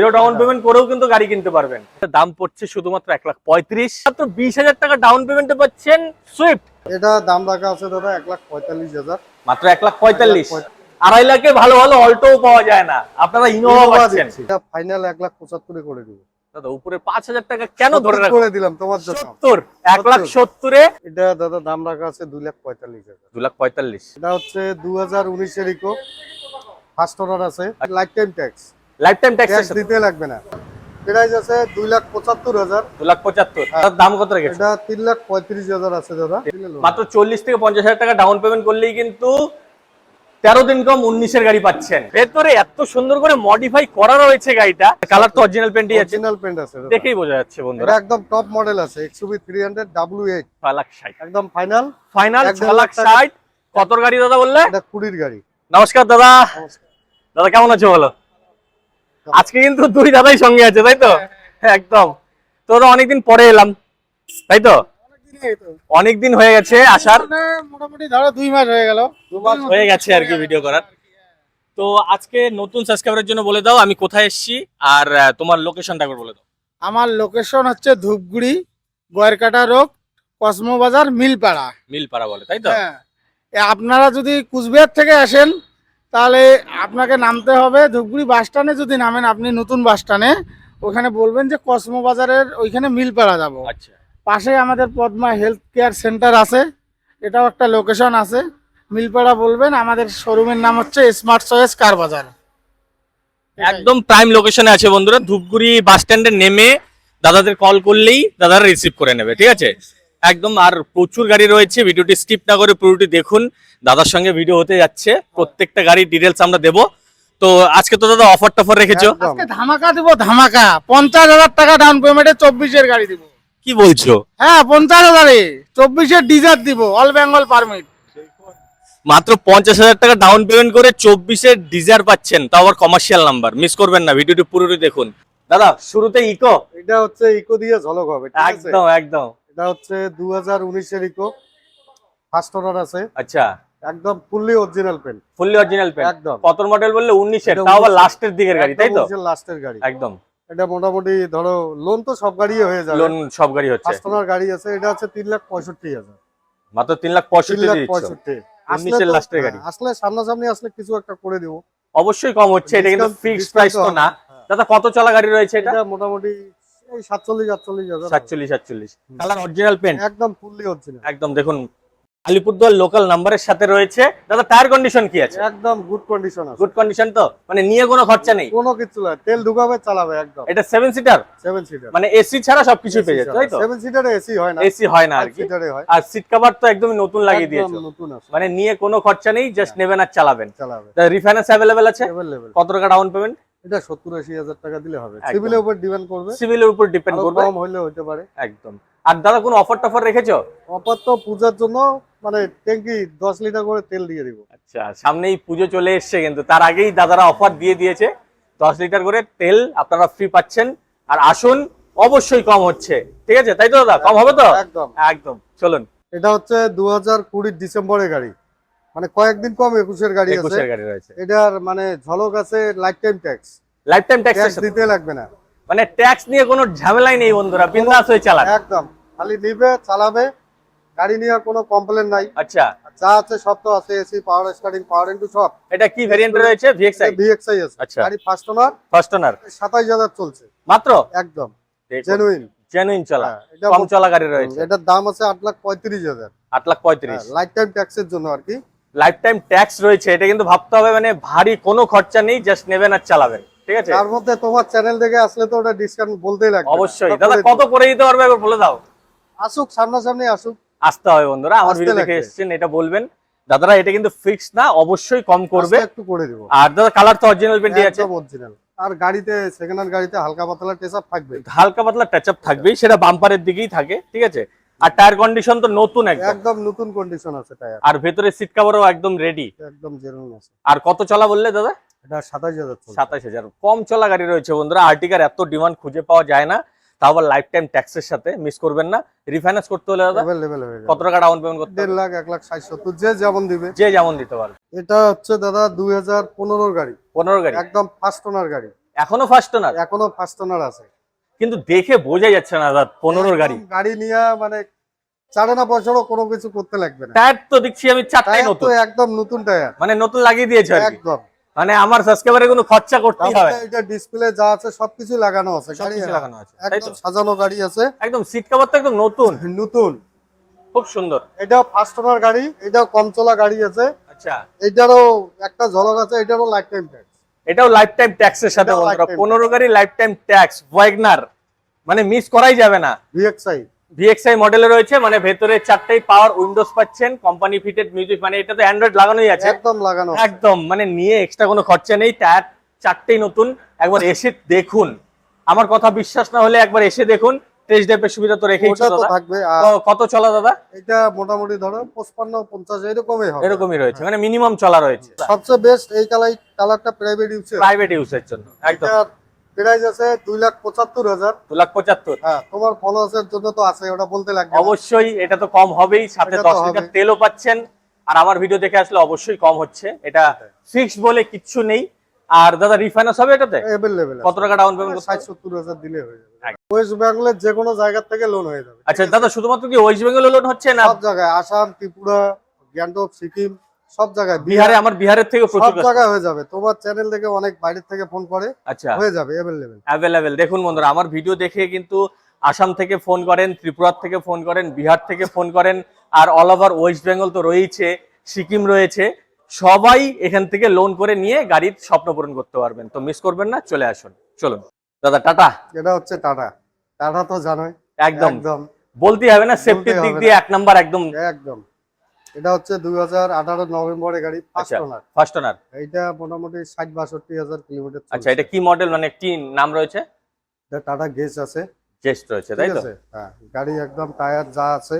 Zero down payment করেও কিন্তু গাড়ি কিনতে পারবেন। দাম পড়ছে শুধুমাত্র 1,35,000, মাত্র 20,000 টাকা ডাউন পেমেন্টে পাচ্ছেন সুইফট। এটা দাম রাখা আছে দাদা 1,45,000, মাত্র 1,45,000। 2.5 লাখে ভালো ভালো অল্টোও পাওয়া যায় না, আপনারা ইনোভা পাচ্ছেন। এটা ফাইনাল 1,75,000 করে দিব দাদা উপরে 5,000 টাকা কেন ধরে রাখো? করে দিলাম তোমার জন্য। 70, 1,70,000 এটা দাদা দাম রাখা আছে 2,45,000। 2,45,000। এটা হচ্ছে 2019 এর ইকো, ফার্স্ট ওনার আছে, life time tax, life time tax দিতে লাগবে না। প্রাইস আছে 2,75,000। 2,75,000। তার দাম কত রেখেছে? এটা 3,35,000 আছে দাদা। মাত্র 40 থেকে 50,000 টাকা ডাউন পেমেন্ট করলেই কিন্তু 13 দিন কম 19 এর গাড়ি পাচ্ছেন। ভেতরে এত সুন্দর করে মডিফাই করা রয়েছে গাড়িটা। কালার তো অরিজিনাল পেন্টই আছে, অরিজিনাল পেন্ট আছে দাদা। দেখেই বোঝা যাচ্ছে বন্ধুরা। এটা একদম টপ মডেল আছে, XUV 300 W8, 6,60,000 একদম ফাইনাল। ফাইনাল 6,60,000। কত গাড়ি দাদা বললে? এটা 20 গাড়ি। নমস্কার দাদা। দাদা কেমন আছো বলো? আজকে কিন্তু দুই দাদাই সঙ্গে আছে, তাই তো? একদম। তো অনেকদিন পরে এলাম, তাই তো? অনেকদিন হয়ে গেছে আসার, মোটামুটি ধরো 2 মাস হয়ে গেল। 2 মাস হয়ে গেছে আর কি ভিডিও করার। তো আজকে নতুন সাবস্ক্রাইবারের জন্য বলে দাও আমি কোথায় এসেছি, আর তোমার লোকেশনটা একবার বলে দাও। আমার লোকেশন হচ্ছে ধূপগুড়ি, গয়েরকাটা রোড, কসমো বাজার, মিলপাড়া। মিলপাড়া বলে, তাই তো? হ্যাঁ, আপনারা যদি কুচবিহার থেকে আসেন তাহলে আপনাকে নামতে হবে ধূপগুড়ি বাস স্ট্যান্ডে। যদি নামেন আপনি নতুন বাস স্ট্যান্ডে, ওখানে বলবেন যে কসমো বাজারের ওইখানে মিলপাড়া যাব। আচ্ছা। পাশে আমাদের পদ্মা হেলথ কেয়ার সেন্টার আছে, এটাও একটা লোকেশন আছে। মিলপাড়া বলবেন, আমাদের শোরুমের নাম হচ্ছে স্মার্ট চয়েস কার বাজার। একদম প্রাইম লোকেশনে আছে বন্ধুরা। ধূপগুড়ি বাস স্ট্যান্ডে নেমে দাদাদের কল করলেই দাদারা রিসিভ করে নেবে, ঠিক আছে? একদম। আর প্রচুর গাড়ি রয়েছে, ভিডিওটি স্কিপ না করে পুরোটি দেখুন। দাদার সঙ্গে ভিডিও হতে যাচ্ছে, প্রত্যেকটা গাড়ির ডিটেলস আমরা দেবো। তো আজকে তো দাদা অফার টফার রেখেছো? আজকে ধামাকা দিব, ধামাকা। 50,000 টাকা ডাউন পেমেন্টে 24-এর গাড়ি দিব। কি বলছো? হ্যাঁ, 50,000-এ 24-এর ডিজার দিব, অল বেঙ্গল পারমিট। মাত্র 50,000 টাকা ডাউন পেমেন্ট করে 24-এর ডিজায়ার পাচ্ছেন, তাও আবার কমার্শিয়াল নাম্বার। মিস করবেন না, ভিডিওটি পুরোটি দেখুন। দাদা শুরুতে ইকো, এটা হচ্ছে ইকো দিয়ে ঝলক হবে, ঠিক আছে? একদম একদম। এটা হচ্ছে 2019 এর ইকো, ফার্স্ট ওনার আছে, আচ্ছা। একদম fully original paint. Fully original paint. একদম। কত মডেল বললে? 19-এর, তাও আবার লাস্টের দিকের গাড়ি, তাই তো? লাস্টের গাড়ি একদম। এটা মোটামুটি ধরো লোন তো সব গাড়ি হয়ে যাবে, লোন সব গাড়ি হচ্ছে। ফার্স্ট ওনার গাড়ি আছে। এটা হচ্ছে 3,65,000। মাত্র 3,65,000 দিচ্ছ। 3,65,000 19-এর লাস্টের গাড়ি। আসলে সামনাসামনি আসলে কিছু একটা করে দিব। অবশ্যই কম হচ্ছে, এটা কিন্তু ফিক্সড প্রাইস তো না। হ্যাঁ। দাদা কত চলা গাড়ি রয়েছে এটা? এটা মোটামুটি এই 47,48,000। 47,47। কালার অরিজিনাল পেন্ট, একদম ফুললি অরিজিনাল। একদম। দেখুন আলিপুরদুয়ার লোকাল নাম্বারের সাথে রয়েছে। দাদা টায়ার কন্ডিশন কি আছে? একদম গুড কন্ডিশন আছে। গুড কন্ডিশন তো, মানে নিয়ে কোনো খরচা নেই? কোনো কিছু না, তেল ঢুকাবে চালাবে একদম। এটা 7 সিটার, 7 সিটার, মানে এসি ছাড়া সবকিছু পেয়ে যাচ্ছে, তাই তো? 7 সিটারে এসি হয় না, এসি হয় না আর 5 কি। সিটারে হয়। আর সিট কভার তো একদমই নতুন লাগিয়ে দিয়েছো, একদম নতুন আছে, মানে নিয়ে কোনো খরচা নেই, জাস্ট নেবেন আর চালাবেন। চালাবে। রিফাইন্যান্স অ্যাভেলেবেল আছে? अवेलेबल। কত টাকা ডাউন পেমেন্ট? এটা 70-80,000 টাকা দিলে হবে, একদম। সিভিলের উপর ডিপেন্ড করবে, সিভিলের উপর ডিপেন্ড আরো করবে, কম হইলে হতে পারে। একদম। আর দাদা কোনো অফার টফার রেখেছো? অফার তো পূজার জন্য, মানে ট্যাঙ্কি 10 লিটার করে তেল দিয়ে দিব। আচ্ছা, সামনেই পুজো চলে এসছে, কিন্তু তার আগেই দাদারা অফার দিয়ে দিয়েছে। 10 লিটার করে তেল আপনারা ফ্রি পাচ্ছেন। আর আসুন, অবশ্যই কম হচ্ছে, ঠিক আছে? তাই তো দাদা? কম হবে তো? একদম একদম। চলুন। এটা হচ্ছে 2020 ডিসেম্বরের গাড়ি, মানে কয়েকদিন কম 21-এর গাড়ি আছে। 21-এর গাড়ি রয়েছে। এটার মানে ঝলক আছে life time tax, life time tax দিতে লাগবে না, মানে ট্যাক্স নিয়ে কোনো ঝামেলাই নেই বন্ধুরা, বিন্দাস হয়ে চালান। একদম। খালি নিবে চালাবে, গাড়ি নিয়ে কোনো কমপ্লেন নাই। আচ্ছা। যা আছে সব তো আছে, এসি, পাওয়ার স্টারিং, পাওয়ার ইনটু সব। এটা কি ভেরিয়েন্ট রয়েছে? ভিএক্সআই? ভিএক্সআই আছে। আচ্ছা। গাড়ি ফার্স্ট ওনার, ফার্স্ট ওনার, 27,000 চলছে মাত্র। একদম জেনুইন। জেনুইন চলা, হ্যাঁ, এটা কম চলা গাড়ি রয়েছে। এটার দাম আছে 8,35,000। 8,35,000 লাইফ টাইম ট্যাক্সের জন্য আর কি। লাইফ টাইম ট্যাক্স রয়েছে, এটা কিন্তু ভাবতে হবে, মানে ভারী কোনো খরচা নেই, জাস্ট নেবেন আর চালাবেন, ঠিক আছে? তার মধ্যে তোমার চ্যানেল থেকে আসলে তো ওটা ডিসকাউন্ট বলতেই লাগবে। অবশ্যই। দাদা কত করে দিতে পারবে একবার বলে দাও। আসুক, সামনাসামনি আসুক, আসতে হবে বন্ধুরা, আমার আসতে ভিডিও দেখে লাগবে। এসেছেন, এটা বলবেন। দাদারা এটা কিন্তু ফিক্স না, অবশ্যই কম করবে। আজকে একটু করে দিব। আর দাদা কালার তো অরিজিনাল পেন্টই আছে, একদম অরিজিনাল। আর গাড়িতে সেকেন্ড হ্যান্ড গাড়িতে হালকা পাতলা টাচ আপ থাকবে, হালকা পাতলা টাচ আপ থাকবেই, সেটা বাম্পারের দিকেই থাকে, ঠিক আছে? আর টায়ার কন্ডিশন তো নতুন একদম, একদম নতুন কন্ডিশন আছে টায়ার, আর ভেতরে সিট কভারও একদম রেডি, একদম জেনুইন আছে। আর কত চলা বললে দাদা? এটা 27,000 চলছে। 27,000। কম চলা গাড়ি রয়েছে বন্ধুরা, আর্টিকার এত ডিমান্ড খুঁজে পাওয়া যায় না, তাও আবার লাইফ টাইম ট্যাক্সের সাথে। মিস করবেন না। রিফাইন্যান্স করতে হলে দাদা Available হয়ে যাবে। কত টাকা ডাউন পেমেন্ট করতে হবে? 1.5 লাখ, 1,60,70 যে যেমন দিবে। যে যেমন দিতে পারবে। এটা হচ্ছে দাদা 2015 গাড়ি, 15 গাড়ি, একদম ফার্স্ট ওনার গাড়ি। এখনো ফার্স্ট ওনার? এখনো ফার্স্ট ওনার আছে। কিন্তু দেখে বোঝাই যাচ্ছে না দাদা 15 গাড়ি। একদম গাড়ি নিয়ে মানে চারে না বছরও কোনো কিছু করতে লাগবে না। টায়ার তো দেখছি আমি 4টাই টায়ার তো নতুন, একদম নতুন টায়ার, মানে নতুন লাগিয়ে দিয়েছে আর কি। একদম। মানে আমার সাবস্ক্রাইবারে কোনো খরচা করতেই হবে। এটা ডিসপ্লে যা আছে সবকিছু লাগানো আছে, গাড়ি সবকিছু লাগানো আছে, তাই একদম তো? সাজানো গাড়ি আছে, একদম সিট কভার তো একদম নতুন, নতুন। খুব সুন্দর। এটাও ফার্স্ট ওনার গাড়ি, এটাও কম চলা গাড়ি আছে। আচ্ছা, এটারও একটা ঝলক আছে, এটারও লাইফ টাইম ট্যাক্স। এটাও লাইফ টাইম ট্যাক্সের সাথে এটাও বন্ধুরা, lifetime 15 গাড়ি লাইফ টাইম ট্যাক্স ওয়াগনার, মানে মিস করাই যাবে না। ভিএক্সআই ভিএক্সআই মডেলে রয়েছে, মানে ভেতরে 4টাই পাওয়ার উইন্ডোজ পাচ্ছেন, কোম্পানি ফিটেড মিউজিক, মানে এটা তো অ্যান্ড্রয়েড লাগানোই আছে একদম লাগানো। একদম, মানে নিয়ে এক্সট্রা কোনো খরচা নেই। টায়ার 4টাই নতুন, একবার এসে দেখুন, আমার কথা বিশ্বাস না হলে একবার এসে দেখুন। টেস্ট ড্রাইভের সুবিধা তো রেখেইছো ওটা তো দাদা। থাকবে। আর তো কত চলা দাদা? এটা মোটামুটি ধরো 55-50 এরকমই হবে। এরকমই রয়েছে, মানে মিনিমাম চলা রয়েছে। সবচেয়ে বেস্ট এই কালারটা প্রাইভেট ইউজে। প্রাইভেট ইউজের জন্য একদম। এটা প্রাইস আছে 2,75,000। 2,75,000। হ্যাঁ, তোমার ফলোয়ার্সের জন্য তো আছে, ওটা বলতে লাগবে না। অবশ্যই এটা তো কম হবেই, সাথে এটা তো 10 লিটার হবে। তেলও পাচ্ছেন। আর আমার ভিডিও দেখে আসলে অবশ্যই কম হচ্ছে, এটা ফিক্সড বলে কিচ্ছু নেই। আর দাদা রিফাইন্যান্স হবে এটাতে? অ্যাভেলেবল কত টাকা ডাউন পেমেন্ট করতে হবে? 60-70,000 দিলে হয়ে যাবে। ওয়েস্ট বেঙ্গলের যে কোনো জায়গা থেকে লোন হয়ে যাবে। আচ্ছা দাদা, শুধুমাত্র কি ওয়েস্ট বেঙ্গলে লোন হচ্ছে না? সব জায়গায়, আসাম, ত্রিপুরা, গ্যাংটক, সিকিম, সব জায়গায়, বিহারে, আমার বিহারের থেকে সব প্রচুর জায়গায় হয়ে যাবে। তোমার চ্যানেল থেকে অনেক বাইরে থেকে ফোন করে, আচ্ছা হয়ে যাবে অ্যাভেলেবল। অ্যাভেলেবেল। দেখুন বন্ধুরা, আমার ভিডিও দেখে কিন্তু আসাম থেকে ফোন করেন, ত্রিপুরা থেকে ফোন করেন, বিহার থেকে ফোন করেন, আর অল ওভার ওয়েস্ট বেঙ্গল তো রয়েছে, সিকিম রয়েছে, সবাই এখান থেকে লোন করে নিয়ে গাড়ির স্বপ্ন পূরণ করতে পারবেন। তো মিস করবেন না, চলে আসুন। চলুন দাদা, টাটা। এটা হচ্ছে টাটা। টাটা তো জানোই, একদম একদম বলতেই হবে না, সেফটির দিক দিয়ে 1 নাম্বার একদম। একদম। এটা হচ্ছে 2018 নভেম্বরে গাড়ি, ফার্স্ট আচ্ছা, ওনার। ফার্স্ট ওনার। এইটা মোটামুটি 60-62,000 কিলোমিটার। আচ্ছা, এটা কি মডেল, মানে কি নাম রয়েছে? এটা টাটা গেজ আছে, জেস্ট রয়েছে, ঠিক তাই তো? আছে। হ্যাঁ, গাড়ি একদম টায়ার যা আছে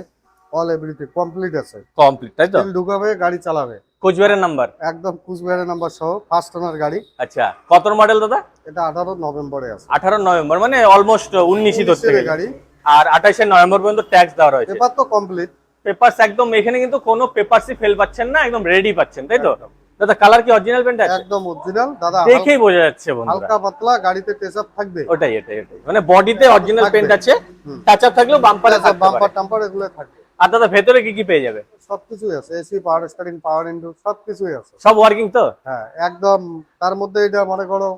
অল এভরিথিং কমপ্লিট আছে। কমপ্লিট, তাই তো? তেল ঢুকাবে, গাড়ি চালাবে। কোচবিহারের নাম্বার? একদম কুচবিহারের নাম্বার সহ, ফার্স্ট ওনার গাড়ি। আচ্ছা, কত মডেল দাদা? এটা 18 নভেম্বরে আছে। 18 নভেম্বর, মানে অলমোস্ট 19ই ধরতে এর গেলে। গাড়ি। আর 28 নভেম্বর পর্যন্ত ট্যাক্স দেওয়া রয়েছে। পেপার তো কমপ্লিট। পেপারস একদম, এখানে কিন্তু কোনো পেপারসই ফেল পাচ্ছেন না, একদম রেডি পাচ্ছেন, তাই তো? একদম। দাদা কালার কি অরিজিনাল পেন্ট আছে? একদম অরিজিনাল দাদা, দেখেই বোঝা যাচ্ছে বন্ধুরা। হালকা পাতলা, গাড়িতে টেসআপ থাকবে। ওটাই, এটাই, মানে বডিতে অরিজিনাল থাকবে। পেন্ট আছে, হুম। টাচ আপ থাকলেও বাম্পারে থাকতে বাম্পার পারে। টাম্পার এগুলো থাকবে। আর দাদা ভেতরে কি কি পেয়ে যাবে? সবকিছুই আছে, এসি, পাওয়ার স্টারিং, পাওয়ার উইন্ডো, সবকিছুই আছে। সব ওয়ার্কিং তো? হ্যাঁ, একদম। তার মধ্যে এটা মনে করো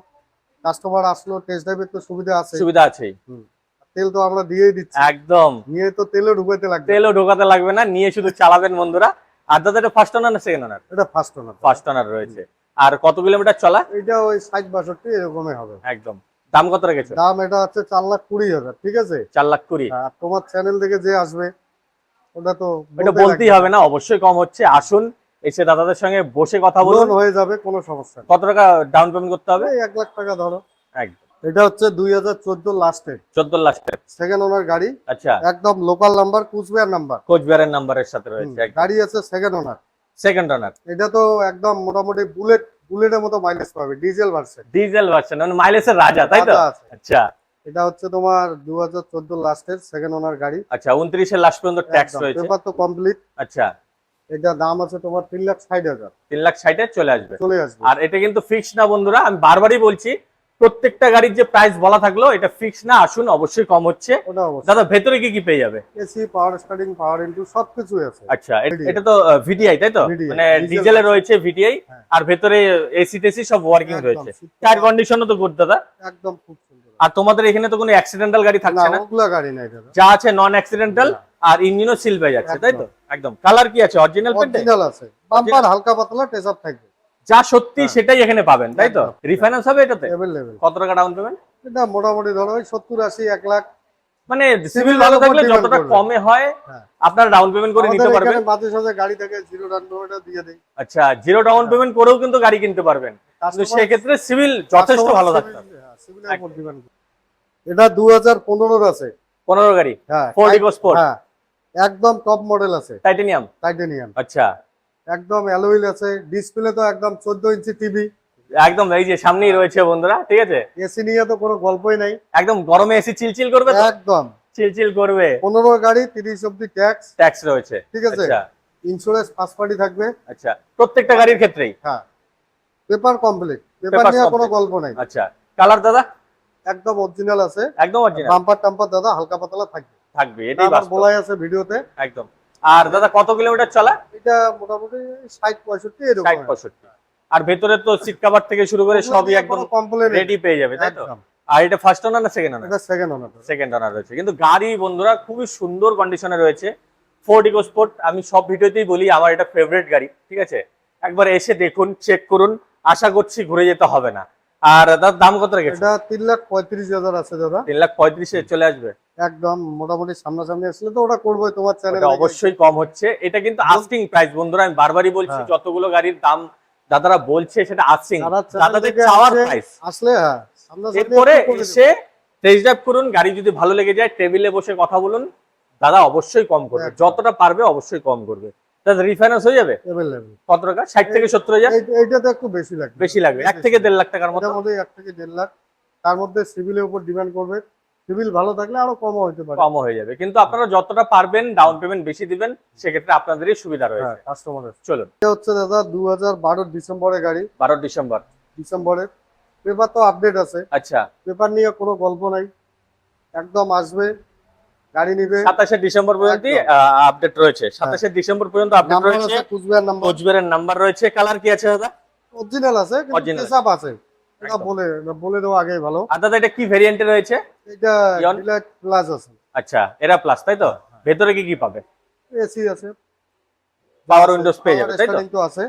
কাস্টমার আসলো, টেস্ট ড্রাইভের তো সুবিধা আছে। সুবিধা আছেই। তেল তো আমরা দিয়েই দিচ্ছি, একদম, নিয়ে তো তেলও ঢুকাইতে লাগবে। তেলও ঢোকাতে লাগবে না, নিয়ে শুধু চালাবেন বন্ধুরা। আর দাদা এটা ফার্স্ট ওনার না সেকেন্ড ওনার? এটা ফার্স্ট ওনার। ফার্স্ট ওনার রয়েছে। আর কত কিলোমিটার চলা? এটা ওই 60-62 এরকমই হবে। একদম। দাম কত রেখেছো? দাম এটা হচ্ছে 4,20,000, ঠিক আছে। 4,20,000। আর তোমার চ্যানেল থেকে যে আসবে ওটা তো এটা বলতেই হবে না, অবশ্যই কম হচ্ছে। আসুন, এসে দাদাদের সঙ্গে বসে কথা বলুন, লোন হয়ে যাবে, কোনো সমস্যা নেই। কত টাকা ডাউন পেমেন্ট করতে হবে? এই 1 লাখ টাকা ধরো। একদম। এটা হচ্ছে 2014 লাস্টে 14 লাস্টের। সেকেন্ড ওনার গাড়ি, আচ্ছা, একদম লোকাল নাম্বার, কুচবিহার নাম্বার। কোচবিহারের নাম্বারের সাথে রয়েছে। গাড়ি আছে সেকেন্ড ওনার। সেকেন্ড ওনার, এটা তো একদম মোটামুটি বুলেটের মতো মাইলেজ পাবে, ডিজেল ভার্সন। ডিজেল ভার্সন, মানে মাইলেজের রাজা, তাই তো? রাজা আছে। আচ্ছা এটা হচ্ছে তোমার 2014 লাস্টের সেকেন্ড ওনার গাড়ি। আচ্ছা, 29 লাস্ট পর্যন্ত ট্যাক্স রয়েছে। পেপার তো কমপ্লিট। আচ্ছা, এটা দাম আছে তোমার 3,60,000, 3,60,000 চলে আসবে। চলে আসবে। আর এটা কিন্তু ফিক্স না বন্ধুরা, আমি বারবারই বলছি, প্রত্যেকটা গাড়ির যে প্রাইস বলা থাকলো এটা ফিক্স না। আসুন, অবশ্যই কম হচ্ছে। ওটা অবশ্যই। দাদা ভেতরে কি কি পেয়ে যাবে? এসি, পাওয়ার স্টারিং, পাওয়ার ইনটু সবকিছুই আছে। আচ্ছা, এটা তো ভিডিআই, তাই তো? VDI, মানে diesel ডিজেলে version। রয়েছে ভিডিআই, হ্যাঁ। আর ভেতরে এসি টেসি সব ওয়ার্কিং একদম, রয়েছে। শীতকাল- টায়ার কন্ডিশনও তো গুড দাদা। একদম খুব সুন্দর। আর তোমাদের এখানে তো কোনো অ্যাক্সিডেন্টাল গাড়ি থাকছে না, ওগুলা গাড়ি নাই দাদা, যা আছে নন অ্যাক্সিডেন্টাল। না। আর ইঞ্জিনও সিল পেয়ে যাচ্ছে, তাই তো? একদম। কালার কি আছে? অরিজিনাল পেন্টে? অরিজিনাল আছে, বাম্পার হালকা পাতলা টেসআপ থাকবে। যা সত্যি সেটাই এখানে পাবেন, তাই তো? একদম। রিফাইন্যান্স হবে এটাতে? অ্যাভেলেবল। কত টাকা ডাউন পেমেন্ট? এটা মোটামুটি ধরো ওই 70-80, 1 লাখ। মানে সিভিল Civil ভালো এর উপর থাকলে depend যতটা করবে। কমে হয় হ্যাঁ। আপনারা ডাউন পেমেন্ট করে নিতে আমাদের পারবেন। এখানে মাঝে সাঝে গাড়ি থেকে জিরো ডাউন পেমেন্টটা দিয়ে দেই। আচ্ছা, জিরো ডাউন পেমেন্ট করেও কিন্তু গাড়ি কিনতে পারবেন, কিন্তু Customer- সেক্ষেত্রে সিভিল যথেষ্ট ভালো থাকতে হবে। সিভিলের উপর depend করবে। এটা 2015 আছে। 15 গাড়ি, হ্যাঁ, Ford EcoSport, হ্যাঁ, একদম টপ মডেল আছে, টাইটানিয়াম। টাইটানিয়াম। আচ্ছা, একদম অ্যালুইল আছে, ডিসপ্লে তো একদম 14 ইঞ্চি টিভি। একদম এই যে সামনেই রয়েছে বন্ধুরা, ঠিক আছে? এসি নিয়ে তো কোনো গল্পই নাই, একদম গরমে এসি চিলচিল করবে তো? একদম। চিলচিল করবে। 15 গাড়ি, 30 অব্দি ট্যাক্স, ট্যাক্স রয়েছে, ঠিক আছে। আচ্ছা ইন্স্যুরেন্স ফার্স্ট পার্টি থাকবে। আচ্ছা, প্রত্যেকটা গাড়ির ক্ষেত্রেই? হ্যাঁ, পেপার কমপ্লিট, পেপার Papers নিয়ে কোনো complete। গল্প নাই। আচ্ছা, কালার দাদা একদম অরিজিনাল আছে, একদম অরিজিনাল বাম্পার টাম্পার দাদা হালকা পাতলা থাকবে, থাকবে, এটাই আমার বাস্তব বলাই আছে ভিডিওতে। একদম। আর দাদা কত কিলোমিটার চলা? এটা মোটামুটি 60-65 এরকম। 60-65। আর ভেতরে তো সিট কভার থেকে শুরু করে সবই একদম কমপ্লিট রেডি পেয়ে যাবে, তাই তো? একদম। আর এটা ফার্স্ট ওনার না সেকেন্ড ওনার? এটা সেকেন্ড ওনার। সেকেন্ড ওনার রয়েছে, কিন্তু গাড়ি বন্ধুরা খুবই সুন্দর কন্ডিশনে রয়েছে। ফোর্ড ইকোস্পোর্ট আমি সব ভিডিওতেই বলি আমার এটা ফেভারিট গাড়ি, ঠিক আছে? একবার এসে দেখুন, চেক করুন, আশা করছি ঘুরে যেতে হবে না। আর তার দাম কত রেখেছে? এটা 3,35,000 আছে দাদা। 3,35,000 চলে আসবে একদম মোটামুটি সামনাসামনি আসলে তো ওটা করবোই তোমার চ্যানেলে। এটা অবশ্যই কম হচ্ছে, এটা কিন্তু আস্কিং প্রাইস বন্ধুরা, আমি বারবারই বলছি হ্যাঁ। যতগুলো গাড়ির দাম দাদারা বলছে সেটা আস্কিং, যারা চ্যানেল দাদাদের থেকে চাওয়ার আসে, প্রাইস। আসলে হ্যাঁ সামনাসামনি এরপরে একটু করে দেব। এসে টেস্ট ড্রাইভ করুন, গাড়ি যদি ভালো লেগে যায় টেবিলে বসে কথা বলুন, দাদা অবশ্যই কম করবে, একদম। যতটা পারবে অবশ্যই কম করবে। দাদা রিফাইন্যান্স হয়ে যাবে Available। কত টাকা? 60 থেকে 70,000 এইটাতে একটু বেশি লাগবে। বেশি লাগবে, 1 থেকে 1.5 লাখ টাকার মতো। এটার মধ্যে 1 থেকে 1.5 লাখ, তার মধ্যে সিভিলের উপর ডিপেন্ড করবে, সিভিল ভালো থাকলে আরো কমও হতে পারে। কমও হয়ে যাবে, কিন্তু আপনারা যতটা পারবেন ডাউন পেমেন্ট বেশি দিবেন, সেক্ষেত্রে আপনাদেরই সুবিধা হ্যাঁ রয়েছে। কাস্টমারের। চলুন, এটা হচ্ছে দাদা 2012 ডিসেম্বরের গাড়ি। 12 ডিসেম্বর। ডিসেম্বরের পেপার তো আপডেট আছে, আচ্ছা, পেপার নিয়ে কোনো গল্প নাই, একদম আসবে গাড়ি নিবে। 27 ডিসেম্বর পর্যন্ত আপডেট রয়েছে, 27 ডিসেম্বর পর্যন্ত আপডেট নাম্বার রয়েছে। আছে কুচবিহার নাম্বার, কোচবিহারের নাম্বার রয়েছে। কালার কি আছে দাদা? অরিজিনাল আছে কিন্তু Original। পেশাব আছে, এটা একদম। বলে দেওয়া আগেই ভালো। আর দাদা এটা কি ভেরিয়েন্টে রয়েছে? এটা Ion? ডিলাইট প্লাস আছে, আচ্ছা, এরা প্লাস, তাই তো? ভেতরে কি কি পাবে? এসি আছে, পাওয়ার উইন্ডোজ পেয়ে যাবে, পাওয়ার তাই তো? স্টারিং তো আছে,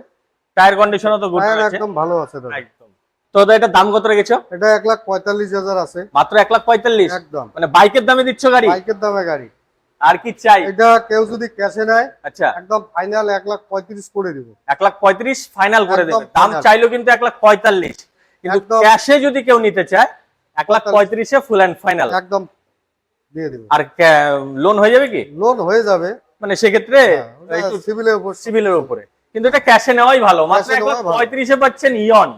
টায়ার কন্ডিশনও তো গুড টায়ার রয়েছে একদম ভালো আছে দাদা। একদম। তো দাদা এটা দাম কত রেখেছো? এটা 1,45,000 আছে, মাত্র 1,45,000? একদম মানে বাইকের দামে দিচ্ছ গাড়ি, বাইকের দামে গাড়ি। আর কি চাই? এটা কেউ যদি ক্যাশে নেয় আচ্ছা, একদম ফাইনাল 1,35,000 করে দিব। 1,35,000 ফাইনাল করে একদম দেবে। দাম final। চাইলো কিন্তু 1,45,000, কিন্তু একদম। ক্যাশে যদি কেউ নিতে চায় 1,35,000 ফুল এন্ড ফাইনাল। একদম দিয়ে দিব, আর লোন হয়ে যাবে কি? লোন হয়ে যাবে, মানে সেক্ষেত্রে হ্যাঁ, একটু সিভিলের উপর। সিভিলের উপরে, কিন্তু এটা ক্যাশে নেওয়াই ভালো। মাত্র Cash এ নেওয়াই ভালো। 1,35,000 পাচ্ছেন ইয়ন,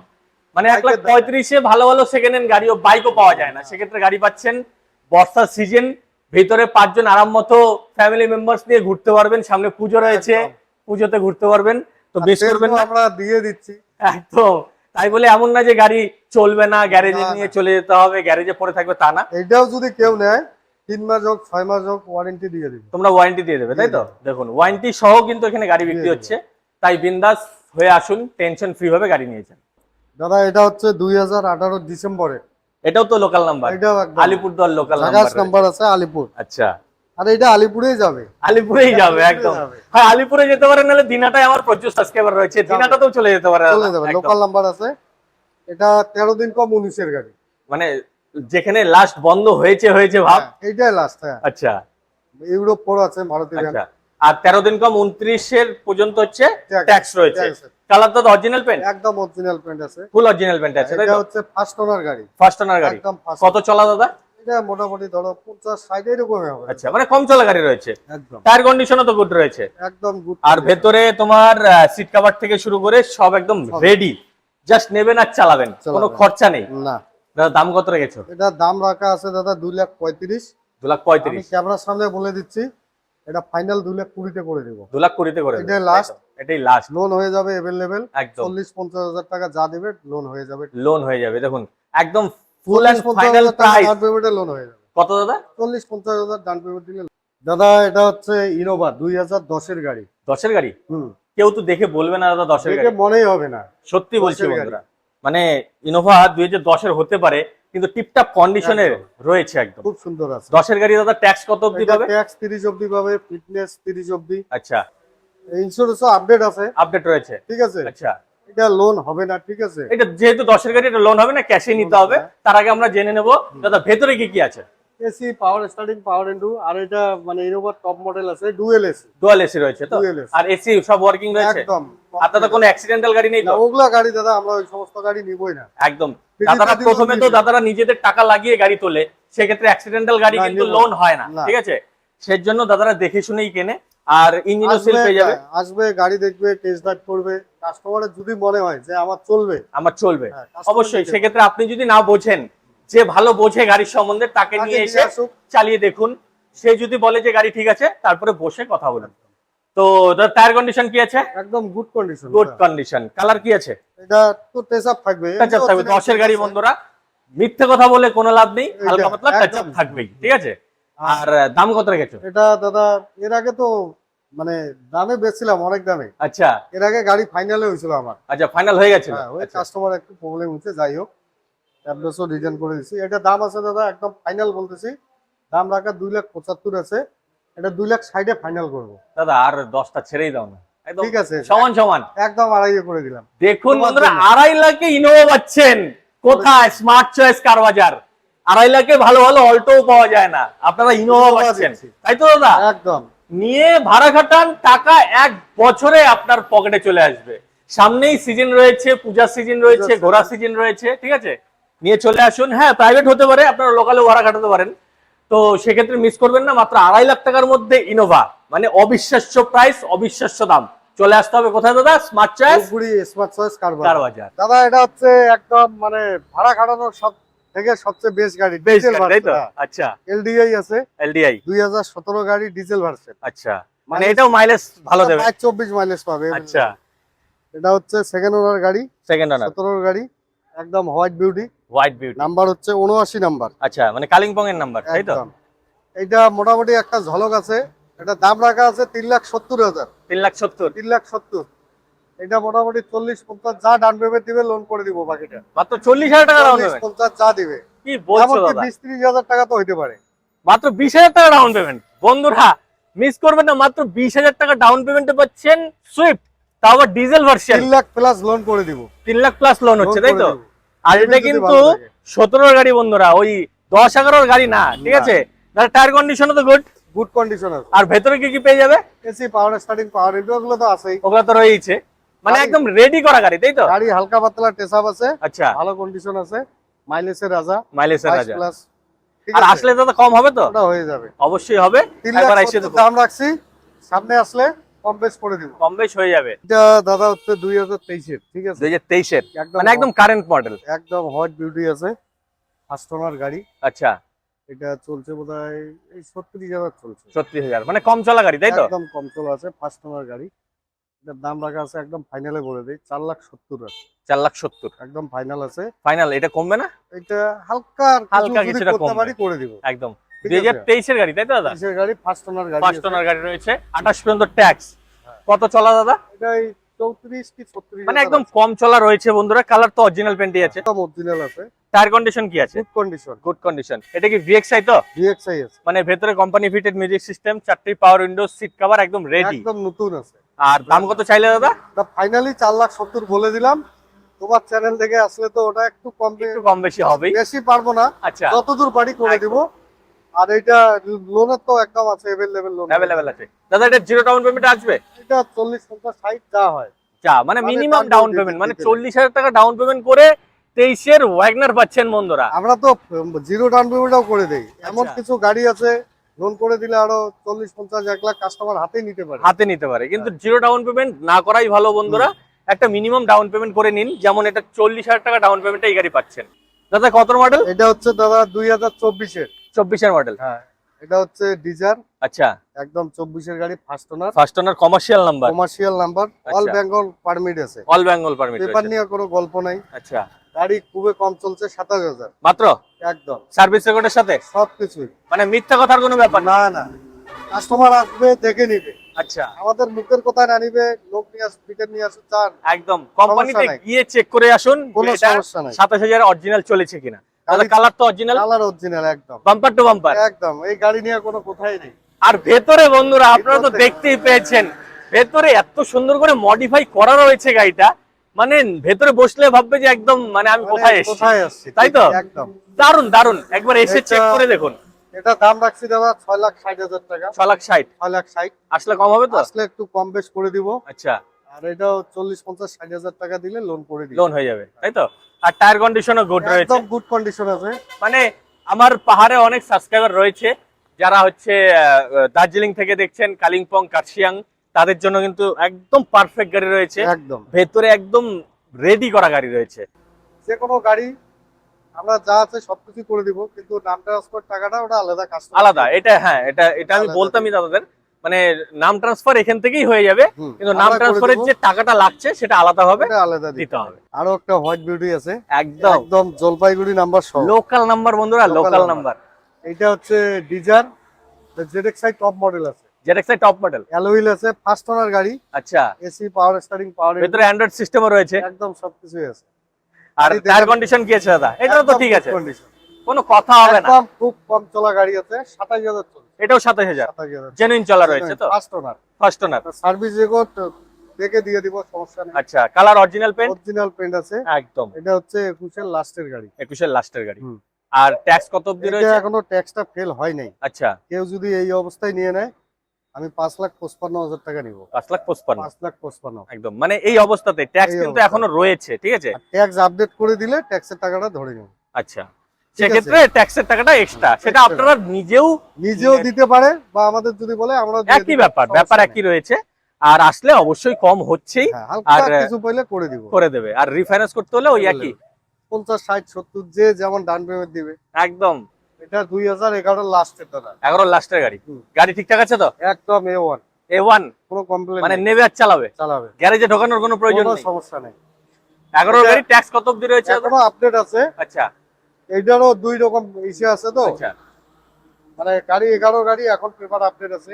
মানে বাইকের দাম। 1,35,000 ভালো ভালো সেকেন্ড হ্যান্ড গাড়িও বাইকও পাওয়া যায় না, সেক্ষেত্রে গাড়ি পাচ্ছেন। বর্ষার সিজন, ভিতরে 5 জন আরাম মতো ফ্যামিলি মেম্বার্স নিয়ে ঘুরতে পারবেন, সামনে পুজো রয়েছে, একদম। পুজোতে ঘুরতে পারবেন, তো মিস তেল করবেন তো না আমরা দিয়ে দিচ্ছি। একদম। তাই বলে এমন না যে গাড়ি চলবে না, গ্যারেজে না, নিয়ে না। চলে যেতে হবে, গ্যারেজে পড়ে থাকবে, তা না। এটাও যদি কেউ নেয় 3 মাস হোক 6 মাস হোক ওয়ারেন্টি দিয়ে দিব। তোমরা ওয়ারেন্টি দিয়ে দেবে, তাই তো? দেখুন ওয়ারেন্টি সহ কিন্তু এখানে গাড়ি বিক্রি দিয়ে হচ্ছে, তাই বিন্দাস হয়ে আসুন, টেনশন ফ্রি ভাবে গাড়ি নিয়েছেন। দাদা এটা হচ্ছে 2018 ডিসেম্বরে, এটাও তো লোকাল নাম্বার, এটাও একদম আলিপুরদুয়ার লোকাল জাগাস নাম্বার। নাম্বার আছে আলিপুর, আচ্ছা, আর এটা আলিপুরেই যাবে। আলিপুরেই যাবে একদম। যাবে। হ্যাঁ, আলিপুরে যেতে পারে, নাহলে দিনাটায় আমার প্রচুর সাবস্ক্রাইবার রয়েছে, দিনাটাতেও চলে যেতে পারে, চলে যাবে, একদম। লোকাল নাম্বার আছে। এটা 13 দিন কম 19 এর গাড়ি, মানে যেখানে লাস্ট বন্ধ হয়েছে ভাব। এইটাই লাস্ট। হ্যাঁ আচ্ছা ইউরোপ 4 আছে, ভারতীয় আচ্ছা। আর 13 দিন কম 29 পর্যন্ত হচ্ছে Tax, ট্যাক্স রয়েছে। tax আছে। কালার তো অরিজিনাল পেন্ট, একদম অরিজিনাল প্রিন্ট আছে। ফুল অরিজিনাল পেন্ট আছে, তাই এটা তো? হচ্ছে ফার্স্ট ওনার গাড়ি, ফার্স্ট ওনার গাড়ি। একদম first কত চলা দাদা? এটা মোটামুটি ধরো 50-60 এরকমই হবে। আচ্ছা, মানে কম চলা গাড়ি রয়েছে, একদম টায়ার কন্ডিশনও তো গুড রয়েছে। একদম গুড। আর ভেতরে তোমার সিট কভার থেকে শুরু করে সব একদম রেডি, জাস্ট নেবেন আর চালাবেন, কোনো চালাবেন। খরচা নেই। না, দাদা দাম কত রেখেছো? এটা দাম রাখা আছে দাদা 2,35,000। আমি 2,35,000। ক্যামেরার সামনে বলে দিচ্ছি, এটা ফাইনাল 2,20,000 করে দিব। 2,20,000 করে এটাই দেবে, last। তাই তো? এটাই লাস্ট, লোন হয়ে যাবে अवेलेबल, একদম 40-50,000 টাকা যা দেবে লোন হয়ে যাবে। লোন হয়ে যাবে। দেখুন একদম ফুল এন্ড ফাইনাল 40-50,000 টাকা প্রাইস। ডাউন পেমেন্টে লোন হয়ে যাবে। কত দাদা? 40-50,000 ডাউন পেমেন্ট দিলে। দাদা এটা হচ্ছে ইনোভা 2010 এর গাড়ি। 10 এর গাড়ি? হুম, কেউ তো দেখে বলবে না দাদা 10 এর দেখে গাড়ি, মনেই হবে না। সত্যি বলছি 10 এর বন্ধুরা। মানে ইনোভা 2010 এর হতে পারে, কিন্তু টিপটাপ কন্ডিশনের রয়েছে একদম। খুব সুন্দর আছে। 10 এর গাড়ি দাদা ট্যাক্স কত অবধি এটা পাবে? ট্যাক্স 30 অবধি পাবে, ফিটনেস 30 অবধি, আচ্ছা, ইন্স্যুরেন্সও আপডেট আছে, আপডেট রয়েছে। ঠিক আছে। আচ্ছা, এটা লোন হবে না, ঠিক আছে। এটা যেহেতু 10 এর গাড়ি, এটা লোন হবে না, ক্যাশে নিতে হবে। তার আগে আমরা জেনে নেব দাদা ভেতরে কি কি আছে। এসি, পাওয়ার স্টার্টিং, পাওয়ার উইন্ডো, আর এটা মানে ইনোভা টপ মডেল আছে, ডুয়েল এসি। ডুয়াল এসি রয়েছে তো? Dual AC। আর এসি সব ওয়ার্কিং রয়েছে? একদম। আর দাদা কোনো অ্যাক্সিডেন্টাল গাড়ি নেই না, তো? ওগুলা গাড়ি দাদা আমরা ওই সমস্ত গাড়ি নিবই না। একদম। ফ্রিতে দাদারা দিলেও প্রথমে তো নিবে। দাদারা নিজেদের টাকা লাগিয়ে গাড়ি তোলে, সেক্ষেত্রে অ্যাক্সিডেন্টাল গাড়ি না, কিন্তু নিবো লোন হয় না, না। ঠিক আছে? সেই জন্য দাদারা দেখে শুনেই কেনে, আর ইঞ্জিনও সেল পেয়ে যাবে। আসবে গাড়ি দেখবে, টেস্ট ড্রাইভ করবে, কাস্টমারের যদি মনে হয় যে আমার চলবে, আমার চলবে, হ্যাঁ, customer অবশ্যই। নিতে সেক্ষেত্রে আপনি যদি না বোঝেন, যে ভালো বোঝে গাড়ির সম্বন্ধে তাকে তাকে নিয়ে নিয়ে এসে আসুক। চালিয়ে দেখুন। সে যদি বলে যে গাড়ি ঠিক আছে, তারপরে বসে কথা বলুন। তো টায়ার কন্ডিশন কি আছে? একদম good condition. Good condition. Colour কি আছে? এটা তো টেস আপ থাকবে। টাচ আপ থাকবে। 10 এর গাড়ি বন্ধুরা, মিথ্যে কথা বলে কোনো লাভ নেই, হালকা পাতলা টাচ একদম। আপ থাকবেই, ঠিক আছে। আর দাম কত রেখেছো? এটা দাদা এর আগে তো মানে দামে বেচছিলাম অনেক দামে, আচ্ছা এর আগে গাড়ি ফাইনালে হয়েছিল আমার। আচ্ছা, ফাইনাল হয়ে গেছিল। হ্যাঁ, ওই আচ্ছা, কাস্টমার একটু প্রবলেম হচ্ছে, যাই হোক অ্যাড্রেসও রিটার্ন করে দিচ্ছি। এটা দাম আছে দাদা একদম ফাইনাল বলতেছি, দাম রাখা 2,75,000 আছে, এটা 2,60,000 ফাইনাল করবো। দাদা আর 10টা ছেড়েই দাও না, একদম ঠিক আছে, সমান সমান। একদম 2,500 করে দিলাম। দেখুন তোমার বন্ধুরা, জন্য। 2.5 লাখে ইনোভা পাচ্ছেন কোথায়? স্মার্ট চয়েস কার বাজার। 2.5 লাখে ভালো ভালো অল্টো পাওয়া যায় না, আপনারা ইনোভা ইনোভা পাচ্ছেন, দিচ্ছি। তাই তো দাদা? একদম নিয়ে ভাড়া খাটান, টাকা 1 বছরে আপনার পকেটে চলে আসবে। সামনেই সিজন রয়েছে, পূজার সিজন রয়েছে, পূজার ঘোরার সিজন রয়েছে, ঠিক আছে, নিয়ে চলে আসুন। হ্যাঁ, প্রাইভেট হতে পারে, আপনারা লোকালেও ভাড়া খাটাতে পারেন, তো সেক্ষেত্রে মিস করবেন না। মাত্র 2.5 লাখ টাকার মধ্যে ইনোভা, মানে অবিশ্বাস্য প্রাইস, অবিশ্বাস্য দাম। চলে আসতে হবে কোথায় দাদা? Smart choice Dhupguri smart choice কার কার বাজার। বাজার। দাদা এটা হচ্ছে একদম মানে ভাড়া খাটানোর সব থেকে সবচেয়ে বেস্ট গাড়ি, বেশ ডিজেল তাই তো? ভার্সন। আচ্ছা, এলডিআই আছে, এলডিআই। 2017 গাড়ি, ডিজেল ভার্সন। আচ্ছা, মানে এটাও মাইলেজ ভালো দেবে। 24 মাইলেজ পাবে। আচ্ছা, এটা হচ্ছে সেকেন্ড ওনার গাড়ি, সেকেন্ড ওনার, 17 গাড়ি, একদম white beauty, white beauty. Number হচ্ছে 79 নাম্বার। আচ্ছা, মানে কালিম্পং এর নাম্বার, তাই তো? একদম এইটা মোটামুটি একটা ঝলক আছে, এটা দাম রাখা আছে 3,70,000। 3,70,000, 3,70,000 এটা মোটামুটি 40-50 যা ডাউন পেমেন্ট দিবে লোন করে দিব বাকিটা। মাত্র 40,000 টাকা ডাউন পেমেন্ট? 40-50 যা দিবে, কি বলছো এমনকি দাদা? 20-30,000 টাকা তো হইতে পারে। মাত্র 20,000 টাকা ডাউন পেমেন্ট। বন্ধুরা মিস করবেন না, মাত্র 20,000 টাকা ডাউন পেমেন্টে পাচ্ছেন সুইফট, তাও আবার diesel version. 3 lakh plus loan করে দিব। 3 লাখ প্লাস লোন হচ্ছে, লোন তাই করে তো? দিব। আর এটা যদি কিন্তু ভালো থাকে। 17 গাড়ি বন্ধুরা, ওই 10-11 গাড়ি না, ঠিক না। আছে। টায়ার কন্ডিশনও তো গুড। গুড কন্ডিশন আছে, আর ভেতরে কি কি পেয়ে যাবে? এসি, পাওয়ার স্টার্টিং, পাওয়ার উইন্ডো গুলো তো আছেই। ওগুলো তো রয়েছে, মানে গাড়ি- একদম রেডি করা গাড়ি, তাই তো? গাড়ি হালকা পাতলা টেসআপ আছে, আচ্ছা, ভালো কন্ডিশন আছে, মাইলেজের রাজা, মাইলেজের 22 রাজা। প্লাস। ঠিক আর আছে, আসলে দাদা কম হবে তো? ওটা হয়ে যাবে। অবশ্যই হবে, 3 একবার লাখ এসে 70 দেখো, দাম রাখছি, সামনে আসলে কম বেশ করে দিব। কম বেশ হয়ে যাবে। এটা দাদা হচ্ছে 2023 এর, ঠিক আছে, 2023 এর, একদম মানে একদম কারেন্ট মডেল। একদম হোয়াইট বিউটি আছে, ফার্স্ট ওনার গাড়ি। আচ্ছা, এটা চলছে বোধহয় এই 36,000 চলছে, 36,000, মানে কম চলা গাড়ি, তাই তো? একদম কম চলা আছে, ফার্স্ট ওনার গাড়ি। এটার দাম রাখা আছে একদম ফাইনালে বলে দেই 4,70,000, 4,70,000 একদম ফাইনাল আছে। ফাইনাল, এটা কমবে না? এটা হালকা হালকা যদি কিছুটা করতে কমবে। পারি করে দিব। একদম ঠিক আছে। 2023 এর গাড়ি, তাই তো দাদা? দেশের গাড়ি, ফার্স্ট ওনার গাড়ি ফার্স্ট আছে। ওনার গাড়ি রয়েছে, 28 পর্যন্ত ট্যাক্স। হ্যাঁ। কত চলা দাদা? এটা এই 34 কি 36, মানে একদম কম চলা রয়েছে বন্ধুরা। কালার তো অরিজিনাল পেন্টই আছে। একদম অরিজিনাল আছে, টায়ার কন্ডিশন কি আছে? Good condition, good condition. এটা কি ভিএক্সআই তো? ভিএক্সআই আছে, মানে ভেতরে কোম্পানি ফিটেড মিউজিক সিস্টেম, 4টি পাওয়ার উইন্ডোজ, সিট কভার একদম রেডি। একদম নতুন আছে। আর দাম কত চাইলে দাদা? তা ফাইনালি 4,70,000 বলে দিলাম। তোমার চ্যানেল থেকে আসলে তো ওটা একটু কম একটু কম বেশি হবেই। বেশি পারবো না, আচ্ছা, যতদূর পারি করে দিব। আর এটা লোনের তো একদম আছে, अवेलेबल লোন অ্যাভেলেবেল আছে দাদা। এটা জিরো ডাউন পেমেন্ট আসবে? এটা 40-50-60 যা হয়। যা মানে মানে মিনিমাম তার ডাউন মধ্যে পেমেন্ট, মানে দিতে 40,000 টাকা ডাউন পেমেন্ট করে 23 এর ওয়াগনার পাচ্ছেন বন্ধুরা। আমরা তো জিরো ডাউন পেমেন্টও করে দেই, এমন আচ্ছা। কিছু গাড়ি আছে লোন করে দিলে আরো 40-50-1 লাখ কাস্টমার হাতেই নিতে পারে। হাতে নিতে পারে, কিন্তু জিরো ডাউন পেমেন্ট না করাই ভালো বন্ধুরা। একটা মিনিমাম ডাউন পেমেন্ট করে নিন, যেমন এটা 40,000 টাকা ডাউন পেমেন্টে এই গাড়ি পাচ্ছেন। দাদা কত মডেল? এটা হচ্ছে দাদা 2024 এর। 24 এর মডেল। হ্যাঁ, এটা হচ্ছে ডিজার, আচ্ছা, একদম 24 এর গাড়ি, ফার্স্ট ওনার, ফার্স্ট ওনার, commercial number, commercial number, all আচ্ছা। বেঙ্গল পারমিট আছে, অল বেঙ্গল পারমিট পেপার নিয়ে কোনো গল্প নাই। আচ্ছা, গাড়ি খুবই কম চলছে, 27,000 মাত্র একদম, সার্ভিস রেকর্ডের সাথে, সবকিছুই। মানে মিথ্যা কথার কোনো ব্যাপার না। না না, কাস্টমার আসবে দেখে নিবে, আচ্ছা, আমাদের মুখের কথা না নিবে, লোক নিয়ে আসবে, পিকের নিয়ে আসবে, চার একদম কোম্পানিতে নাই। গিয়ে চেক করে আসুন কোনো যে এটা সমস্যা নাই। 27,000 অরিজিনাল চলেছে কিনা। দাদা গাড়ি- কালার তো অরিজিনাল, কালার অরিজিনাল একদম, বাম্পার টু বাম্পার। একদম এই গাড়ি নিয়ে কোনো কথাই নেই। আর ভেতরে বন্ধুরা আপনারা তো ভেতরে- দেখতেই পেয়েছেন, ভেতরে এত সুন্দর করে মডিফাই করা রয়েছে গাড়িটা, মানে ভেতরে বসলে ভাববে যে একদম মানে আমি মানে কোথায় এসেছি। কোথায় আসছি, তাই তো? একদম। দারুন দারুন, একবার এসে এটা- চেক করে দেখুন। এটা দাম রাখছি দাদা 6,60,000 টাকা, 6,60,000 6,60,000 আসলে কম হবে তো? আসলে একটু কম বেশ করে দিব। আচ্ছা, আর এটাও 40-50-60,000 টাকা দিলে লোন করে দিব, লোন হয়ে যাবে, তাই তো? আর টায়ার কন্ডিশনও গুড রয়েছে, একদম গুড কন্ডিশন আছে। মানে আমার পাহাড়ে অনেক সাবস্ক্রাইবার রয়েছে যারা হচ্ছে দার্জিলিং থেকে দেখছেন, কালিম্পং, কার্শিয়াং, তাদের জন্য কিন্তু একদম পারফেক্ট গাড়ি রয়েছে। একদম ভেতরে একদম রেডি করা গাড়ি রয়েছে। যে কোনো গাড়ি আমরা যা আছে সবকিছু করে দিব, কিন্তু নাম ট্রান্সফার টাকাটা ওটা আলাদা কাস্টমার আলাদা, এটা হ্যাঁ, এটা আমি আলাদা। বলতামই দাদাদের, মানে নাম ট্রান্সফার এখান থেকেই হয়ে যাবে, হুম, কিন্তু নাম আমরা করে ট্রান্সফারের দেবো। যে টাকাটা লাগছে সেটা আলাদা হবে, এটা আলাদা দিতে হবে। আরো একটা হোয়াইট বিউটি আছে, একদম একদম জলপাইগুড়ি নাম্বার সহ। লোকাল নাম্বার বন্ধুরা, Local লোকাল number। নাম্বার। এটা হচ্ছে ডিজার জেডএক্সআই টপ মডেল আছে, জেডএক্সআই টপ মডেল। অ্যালুইল আছে, ফার্স্ট ওনার গাড়ি, আচ্ছা, এসি পাওয়ার স্টারিং পাওয়ার ভেতরে অ্যান্ড্রয়েড সিস্টেমও রয়েছে, একদম সবকিছুই আছে। আর গাড়ি টায়ার দেখে- কন্ডিশন কি আছে দাদা? এটাও তো একদম ঠিক good আছে, condition। কোনো কথা হবে না। একদম খুব কম চলা গাড়ি আছে, ২৭,০০০ চলছে। এটাও ২৭,০০০ ২৭,০০০ জেনুইন চলা রয়েছে তো, first owner. First owner. Service record দেখে দিয়ে দিব, সমস্যা নেই। আচ্ছা, colour original paint original paint আছে। একদম, এটা হচ্ছে ২১ লাস্টের গাড়ি। 21 লাস্টের গাড়ি। হুম। আর ট্যাক্স কত অবধি এটা রয়েছে? এখনো ট্যাক্সটা ফেল হয় নাই। আচ্ছা, কেউ যদি এই অবস্থায় নিয়ে নেয়, আমি ৫,৫৫,০০০ টাকা নিব। 5,55,000 ৫,৫৫,০০০। একদম, মানে এই অবস্থাতে ট্যাক্স এই কিন্তু অবস্থায়। এখনো রয়েছে, ঠিক আছে? ট্যাক্স আপডেট করে দিলে ট্যাক্সের টাকাটা ধরে নেব। আচ্ছা, ঠিক আছে। সেক্ষেত্রে ট্যাক্সের টাকাটা এক্সট্রা, সেটা Extra। আপনারা নিজেও নিজেও দিতে পারে বা আমাদের যদি বলে আমরা দিয়ে একই দিব, ব্যাপার, সমস্যা ব্যাপার নেই। একই রয়েছে। আর আসলে অবশ্যই কম হচ্ছেই, হ্যাঁ, হালকা আর কিছু পাইলে করে দিব। করে দেবে। আর রিফাইন্যান্স করতে হলে ওই একই ৫০, ৬০, ৭০ যে যেমন ডাউন পেমেন্ট দিবে। একদম। এটা ২০১১ লাস্টের দাদা। 11 লাস্টের গাড়ি। হুম। গাড়ি ঠিকঠাক আছে তো? একদম A1, A1 কোনো কমপ্লেন মানে নেই, নেবে আর চালাবে, চালাবে, গ্যারেজে ঢোকানোর কোনো প্রয়োজন কোনো নেই। সমস্যা নেই। 11 গাড়ি ট্যাক্স কত অবধি রয়েছে? এখনো আপডেট আছে। আচ্ছা এইটারও দুই রকম ইস্যু আছে তো, আচ্ছা, মানে গাড়ি 11 গাড়ি এখন পেপার আপডেট আছে।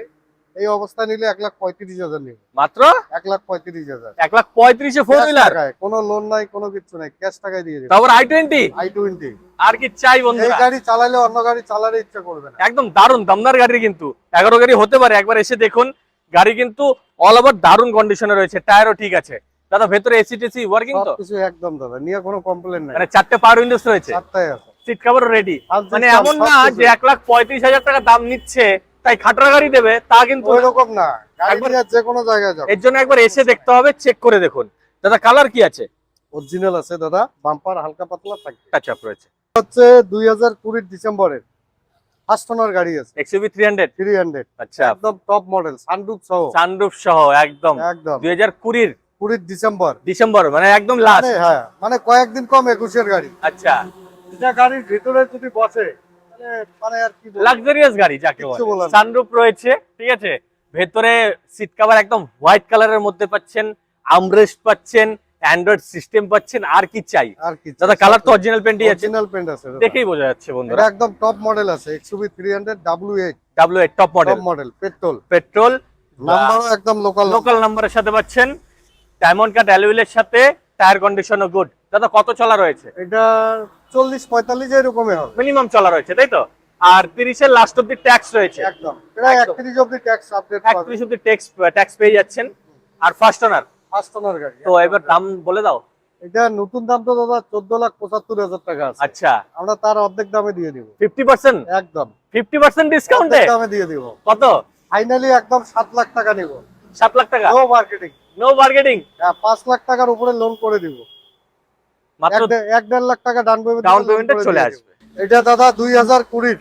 এই অবস্থা নিলে ১,৩৫,০০০ নিবে, মাত্র ১,৩৫,০০০ 1,35,000 এ ফোর হুইলার, কোনো লোন নাই, কোনো কিছু নাই, ক্যাশ টাকায় দিয়ে দিবে। তারপর i20। i20 আর কি চাই এই বন্ধুরা? গাড়ি চালালে অন্য গাড়ি চালালে ইচ্ছা করবে না। একদম দারুন দমদার গাড়ি, কিন্তু 11 গাড়ি হতে পারে, একবার এসে দেখুন। গাড়ি কিন্তু অল ওভার দারুন কন্ডিশনে রয়েছে, টায়ারও ঠিক আছে দাদা, ভেতরে এসি টেসি ওয়ার্কিং তো? সবকিছু একদম দাদা, নিয়ে কোনো কমপ্লেন নাই। মানে 4টে পাওয়ার উইন্ডোজ রয়েছে, চারটাই আছে। Seat কভারও ready. আর মানে system এমন না সবকিছু। যে 1,35,000 টাকা দাম নিচ্ছে তাই খাটরা গাড়ি দেবে, তা কিন্তু ওই না। রকম না, গাড়ি একবার- নিয়ে যে কোনো জায়গায় যাবে। এর জন্য একবার এসে দেখতে হবে, চেক করে দেখুন। দাদা কালার কি আছে? অরিজিনাল আছে দাদা, বাম্পার হালকা পাতলা থাকবে। টাচ আপ রয়েছে। হচ্ছে 2020 ডিসেম্বরের ফার্স্ট ওনার গাড়ি আছে, XUV 300। 300, আচ্ছা, একদম টপ মডেল, সানরুফ সহ। সানরুফ সহ একদম একদম 2020 20 ডিসেম্বর। ডিসেম্বর, মানে একদম লাস্ট। মানে হ্যাঁ, মানে কয়েকদিন কম 21 গাড়ি। আচ্ছা, এটা গাড়ির ভিতরে যদি বসে, মানে আর কি বলবো, লাক্সারিয়াস গাড়ি যাকে কিচ্ছু বলে। বলার নেই। সানরুফ রয়েছে, ঠিক আছে? ভেতরে সিট কভার একদম হোয়াইট কালারের মধ্যে পাচ্ছেন, আমরেস্ট পাচ্ছেন, অ্যান্ড্রয়েড সিস্টেম পাচ্ছেন, আর কি চাই? আর কি দাদা কালার তো অরিজিনাল পেন্টই আছে, অরিজিনাল পেন্ট আছে দাদা। দেখেই বোঝা যাচ্ছে এটা বন্ধুরা। একদম টপ মডেল আছে, XUV 300 W8 W8 top model, top model, petrol, petrol, নাম্বারও একদম লোকাল। লোকাল নাম্বারের সাথে পাচ্ছেন, ডায়মন্ড কাট অ্যালুইলের সাথে, টায়ার কন্ডিশনও গুড। দাদা কত চলা রয়েছে? এটা 40-45 এরকমই হবে মিনিমাম চলা রয়েছে তাই তো? আর 30-এর লাস্ট অব্দি ট্যাক্স রয়েছে, একদম। প্রায় একদম। 31 অবধি ট্যাক্স আপডেট পাবে। 31 অব্দি ট্যাক্স পেয়ে যাচ্ছেন। আর ফার্স্ট ওনার, ফার্স্ট ওনার গাড়ি। তো এবার দাম বলে দাও। এটা নতুন দাম তো দাদা 14,75,000 টাকা আছে, আচ্ছা, আমরা তার অর্ধেক দামে দিয়ে দিব। 50%, একদম 50% ডিসকাউন্টে অর্ধেক দামে দিয়ে দিব। কত? ফাইনালি একদম 7 লাখ টাকা নিব, 7 লাখ টাকা, no marketing. No bargaining, 5 lakh টাকার উপরে লোন করে দিব, মাত্র 1.5 লাখ টাকা ডাউন পেমেন্ট, ডাউন পেমেন্টে চলে আসবে। এটা দাদা 2020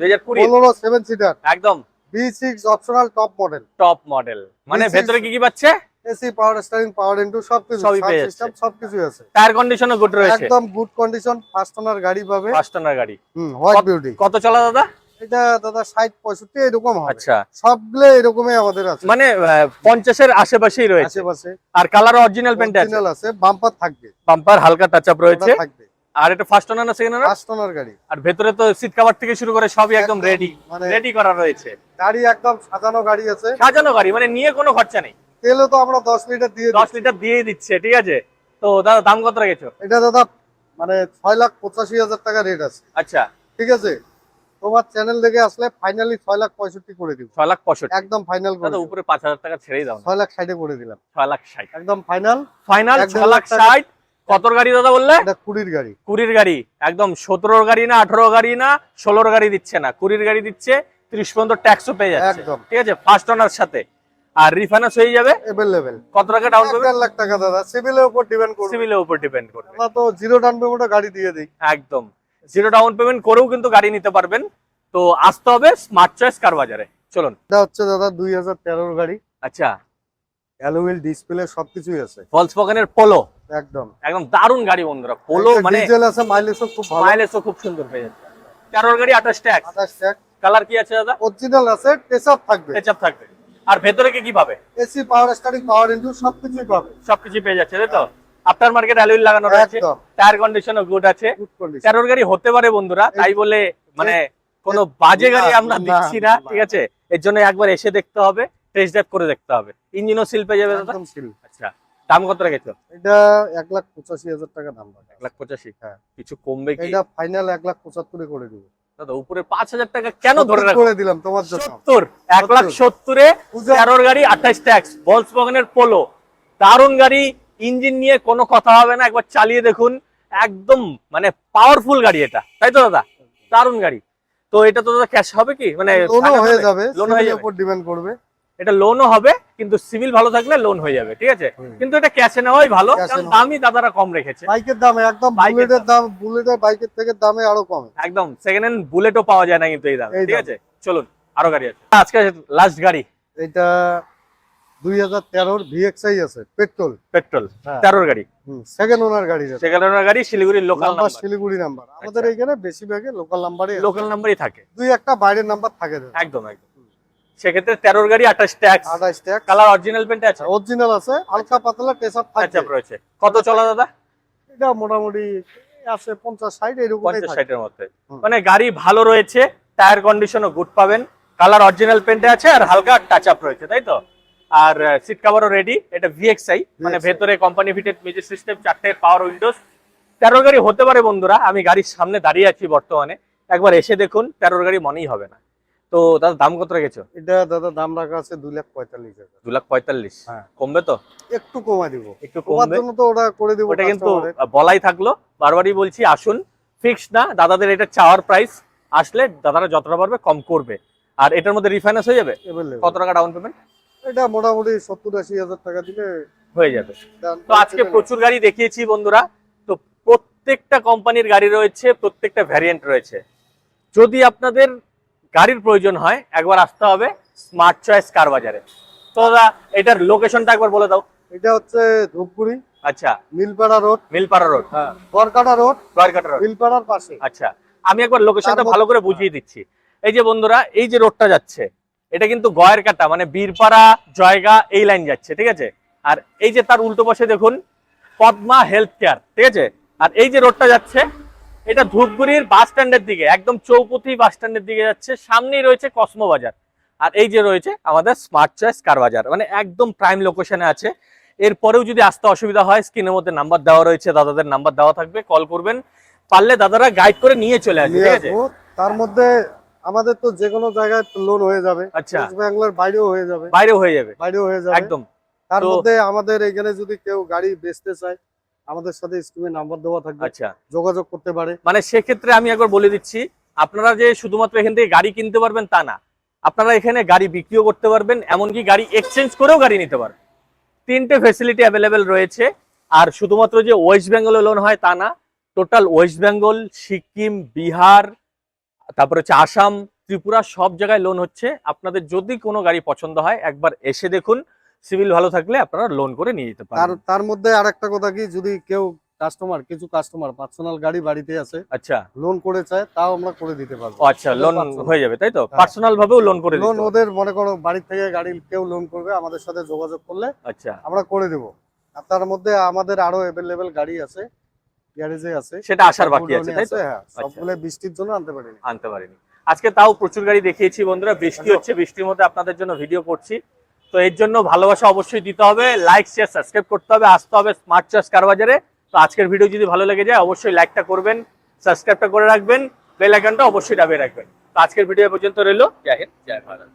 2020 15 7 সিটার একদম V6 optional top model, top model. মানে This is- ভেতরে কি কি পাচ্ছে? এসি পাওয়ার স্টারিং পাওয়ার ইনটু সবকিছু, সবই পেয়ে সিস্টেম যাচ্ছে। সবকিছু আছে। টায়ার কন্ডিশনও গুড রয়েছে, একদম গুড কন্ডিশন, ফার্স্ট ওনার গাড়ি পাবে। ফার্স্ট ওনার গাড়ি। White beauty. কত চলা দাদা? এটা দাদা 60-65 এরকম হবে। আচ্ছা, সবগুলো এরকমই আমাদের আছে, মানে 50-এর আশেপাশেই রয়েছে। আশেপাশে আর কালার অরিজিনাল পেন্ট আছে, অরিজিনাল আছে, বাম্পার থাকবে, বাম্পার হালকা টাচ আপ রয়েছে। ওটা থাকবে। আর এটা ফার্স্ট ওনার না সেকেন্ড ওনার? ফার্স্ট ওনার গাড়ি। আর ভেতরে তো সিট কভার থেকে শুরু করে সবই একদম রেডি, মানে রেডি করা রয়েছে। গাড়ি একদম সাজানো গাড়ি আছে। সাজানো গাড়ি, মানে নিয়ে কোনো খরচা নেই। তেলও তো আমরা 10 লিটার দিয়ে 10 দিচ্ছি। লিটার দিয়ে দিচ্ছে, ঠিক আছে? তো দাদা দাম কত রেখেছো? এটা দাদা মানে 6,85,000 টাকা রেট আছে, আচ্ছা, ঠিক আছে? তোমার চ্যানেল দেখে আসলে ফাইনালি 6,65,000 করে দিব, 6,65,000। একদম ফাইনাল করে দাদা দিব। উপরে 5,000 টাকা ছেড়েই দাও না। 6,60,000 করে দিলাম, 6,60,000 একদম ফাইনাল। ফাইনাল। 1,50,000 6,60,000। কত গাড়ি দাদা বললে? এটা 20 গাড়ি। 20 গাড়ি, একদম 17 গাড়ি না, 18 গাড়ি না, 16 গাড়ি দিচ্ছে না, 20 গাড়ি দিচ্ছে। 30 পর্যন্ত ট্যাক্সও পেয়ে যাচ্ছে, একদম। ঠিক আছে? ফার্স্ট ওনার সাথে। আর রিফাইন্যান্স হয়ে যাবে। अवेलेबल। কত টাকা ডাউন পেমেন্ট? 1.5 লাখ টাকা দাদা, সিভিলের উপর ডিপেন্ড করবে। সিভিলের উপর ডিপেন্ড করবে। আমরা তো জিরো ডাউন পেমেন্টে গাড়ি দিয়ে দেই। একদম জিরো ডাউন পেমেন্ট করেও কিন্তু গাড়ি নিতে পারবেন। তো আসতে হবে স্মার্ট চয়েস কার বাজারে। চলুন। এটা হচ্ছে দাদা 2013 গাড়ি, আচ্ছা, অ্যালুইল ডিসপ্লে সবকিছুই আছে, ভলক্সওয়াগনের পোলো, একদম একদম দারুণ গাড়ি বন্ধুরা। পোলো মানে ডিজেল আছে, মাইলেজও খুব ভালো, মাইলেজও খুব সুন্দর পেয়ে যাচ্ছে। 13 গাড়ি 28 ট্যাক্স। 28 ট্যাক্স, কালার কি আছে দাদা? অরিজিনাল আছে, টেসআপ থাকবে। টেচআপ থাকবে। আর ভেতরে কি পাবে? এসি, পাওয়ার স্টারিং, পাওয়ার ইঞ্জিন সবকিছুই পাবে। সবকিছু পেয়ে যাচ্ছে তাই তো? আফটার মার্কেট অ্যালুই লাগানো রয়েছে, একদম। টায়ার কন্ডিশনও গুড আছে। Good condition. 13 গাড়ি হতে পারে বন্ধুরা, তাই বলে মানে কোনো বাজে গাড়ি আমরা না, দিচ্ছি না, না। ঠিক আছে? এর জন্য একবার এসে দেখতে হবে, টেস্ট ড্রাইভ করে দেখতে হবে। ইঞ্জিনও সিল পেয়ে যাবে দাদা। একদম সিল। আচ্ছা, দাম কত রেখেছো? এটা 1,85,000 টাকা দাম রাখা। 1,85,000। হ্যাঁ। কিছু কমবে কি এটা ফাইনাল 1,75,000 করে দিব। দাদা? উপরে 5,000 টাকা কেন ধরে রাখো? করে দিলাম তোমার জন্য। 70, 1,70,000-এ 13 গাড়ি 28 ট্যাক্স, ভলক্সওয়াগনের পোলো, দারুণ গাড়ি। ইঞ্জিন নিয়ে কোনো কথা হবে না, একবার চালিয়ে দেখুন, একদম মানে পাওয়ারফুল গাড়ি এটা, তাই তো দাদা? দারুণ গাড়ি। তো এটা তো দাদা ক্যাশ হবে কি, মানে লোনও হয়ে যাবে, লোন হয়ে সিভিলের যাবে? উপর ডিপেন্ড করবে। এটা লোনও হবে, কিন্তু সিভিল ভালো থাকলে লোন হয়ে যাবে, ঠিক আছে? হুম। কিন্তু এটা ক্যাশে নেওয়াই ভালো, ক্যাশে কারণ নেওয়া। দামই দাদারা কম রেখেছে। বাইকের দাম একদম, বাইকের বুলেটের দাম, বুলেটের বাইকের থেকে দামে আরো কম। একদম সেকেন্ড হ্যান্ড বুলেটও পাওয়া যায় না কিন্তু এই দামে, এই ঠিক দামে। আছে? চলুন আরো গাড়ি আছে। আজকে লাস্ট গাড়ি এটা 2013 VXI আছে, পেট্রোল। পেট্রোল, হ্যাঁ। 13 গাড়ি, সেকেন্ড ওনার গাড়ি যেটা। সেকেন্ড গাড়ি, শিলিগুড়ির local number number, Siliguri number. আমাদের আচ্ছা। এইখানে বেশিরভাগই লোকাল নাম্বারই আছে। লোকাল নাম্বারই থাকে। দুই একটা বাইরের নাম্বার থাকে। একদম একদম। সেক্ষেত্রে 13 গাড়ি 28 ট্যাক্স, 28 টাকা কালার অরিজিনাল পেন্ট আছে, অরিজিনাল আছে, হালকা পাতলা টেসআপ আচ্ছা থাকে। রয়েছে। কত চলা দাদা? এটা মোটামুটি আছে 50-60 এরকম। 50-60 এর মধ্যে। হুম। মানে গাড়ি ভালো রয়েছে, টায়ার কন্ডিশনও গুড পাবেন, কালার অরিজিনাল পেন্টে আছে, আর হালকা টাচ আপ রয়েছে, তাই তো? আর সিট কভারও রেডি। এটা VXI, মানে VXI ভেতরে কোম্পানি ফিটেড মিউজিক সিস্টেম, 4টে পাওয়ার উইন্ডোজ। 13 গাড়ি হতে পারে বন্ধুরা, আমি গাড়ির সামনে দাঁড়িয়ে আছি বর্তমানে, একবার এসে দেখুন, 13 গাড়ি মনেই হবে না। তো দাদা দাম কত রেখেছো? এটা দাদা দাম রাখা আছে 2,45,000। 2,45,000। হ্যাঁ। কমবে তো? একটু কমাই দিব, একটু তোমার কমবে, জন্য তো ওটা করে দিব। ওটা কিন্তু বলাই থাকলো, বারবারই বলছি, আসুন, ফিক্স না দাদাদের, এটা চাওয়ার প্রাইস। আসলে দাদারা যতটা পারবে কম করবে। আর এটার মধ্যে রিফাইন্যান্স হয়ে যাবে? কত টাকা ডাউন পেমেন্ট? এটা মোটামুটি 70-80,000 টাকা দিলে হয়ে যাবে। দাম তো আজকে প্রচুর গাড়ি দেখিয়েছি বন্ধুরা, তো প্রত্যেকটা কোম্পানির গাড়ি রয়েছে, প্রত্যেকটা ভ্যারিয়েন্ট রয়েছে। যদি আপনাদের গাড়ির প্রয়োজন হয়, একবার আসতে হবে স্মার্ট চয়েস কার বাজারে। তো দাদা এটার লোকেশনটা একবার বলে দাও। এটা হচ্ছে ধূপগুড়ি, আচ্ছা, মিলপাড়া রোড। মিলপাড়া রোড, হ্যাঁ, গড়কাটা রোড, গড়কাটা রোড, মিলপাড়ার পাশে। আচ্ছা। আমি একবার লোকেশনটা তার মধ্যে- ভালো করে বুঝিয়ে দিচ্ছি। এই যে বন্ধুরা, এই যে রোডটা যাচ্ছে, এটা কিন্তু গয়ের কাটা, মানে বীরপাড়া, জয়গা, এই লাইন যাচ্ছে, ঠিক আছে? আর এই যে তার উল্টো পাশে দেখুন পদ্মা হেলথ কেয়ার, ঠিক আছে? আর এই যে রোডটা যাচ্ছে, এটা ধূপগুড়ির বাস স্ট্যান্ডের দিকে, একদম চৌপতি বাস স্ট্যান্ডের দিকে যাচ্ছে, সামনেই রয়েছে কসমো বাজার। আর এই যে রয়েছে আমাদের স্মার্ট চয়েস কার বাজার, মানে একদম প্রাইম লোকেশনে আছে। এরপরেও যদি আসতে অসুবিধা হয়, স্ক্রিনের মধ্যে নাম্বার দেওয়া রয়েছে, দাদাদের নাম্বার দেওয়া থাকবে, কল করবেন, পারলে দাদারা গাইড করে নিয়ে চলে আসবে, নিয়ে ঠিক আছে? আসবো। তার মধ্যে আমাদের তো যে কোনো জায়গায় লোন হয়ে যাবে। আচ্ছা। ওয়েস্ট বেঙ্গলের বাইরেও হয়ে যাবে। বাইরেও হয়ে যাবে, বাইরেও হয়ে যাবে একদম। তার তো- মধ্যে আমাদের এখানে যদি কেউ গাড়ি বেচতে চায়, আমাদের সাথে স্ক্রিনে নাম্বার দেওয়া থাকবে, আচ্ছা, যোগাযোগ করতে পারে। মানে সেক্ষেত্রে আমি একবার বলে দিচ্ছি, আপনারা যে শুধুমাত্র এখান থেকে গাড়ি কিনতে পারবেন তা না, আপনারা এখানে গাড়ি বিক্রিও করতে পারবেন, এমনকি গাড়ি এক্সচেঞ্জ করেও গাড়ি নিতে পারবেন। 3টে ফেসিলিটি অ্যাভেলেবেল রয়েছে। আর শুধুমাত্র যে ওয়েস্ট বেঙ্গলে লোন হয় তা না, টোটাল ওয়েস্ট বেঙ্গল, সিকিম, বিহার, তারপরে হচ্ছে আসাম, ত্রিপুরা, সব জায়গায় লোন হচ্ছে। আপনাদের যদি কোনো গাড়ি পছন্দ হয়, একবার এসে দেখুন, সিভিল ভালো থাকলে আপনারা লোন করে নিয়ে যেতে তার পারেন। তার মধ্যে আরেকটা কথা কি, যদি কেউ কিছু কাস্টমার পার্সোনাল গাড়ি বাড়িতে আছে, আচ্ছা, লোন করে চায়, তাও আমরা করে দিতে পারবো। ও আচ্ছা, লোন personal। হয়ে যাবে তাই তো? হ্যাঁ। পার্সোনাল ভাবেও লোন করে দিতে লোন পারবেন। ওদের মনে করো বাড়ি থেকে গাড়ি কেউ লোন করবে, আমাদের সাথে যোগাযোগ করলে আচ্ছা, আমরা করে দেব। আর তার মধ্যে আমাদের আরো অ্যাভেলেবেল গাড়ি আছে, গ্যারেজে আছে, সেটা আসার বাকি আছে তাই তো? হ্যাঁ, সবগুলো বৃষ্টির জন্য আনতে পারিনি। আনতে পারিনি। আজকে তাও প্রচুর গাড়ি দেখিয়েছি বন্ধুরা, বৃষ্টি হচ্ছে, বৃষ্টির মধ্যে আপনাদের জন্য ভিডিও করছি। তো এর জন্য ভালোবাসা অবশ্যই দিতে হবে, লাইক শেয়ার সাবস্ক্রাইব করতে হবে, আসতে হবে স্মার্ট চয়েস কার বাজারে। তো আজকের ভিডিও যদি ভালো লেগে যায়, অবশ্যই লাইকটা করবেন, সাবস্ক্রাইবটা করে রাখবেন, বেল আইকনটা অবশ্যই দাবিয়ে রাখবেন। তো আজকের ভিডিও পর্যন্ত রইলো। জয় হিন্দ, জয় ভারত।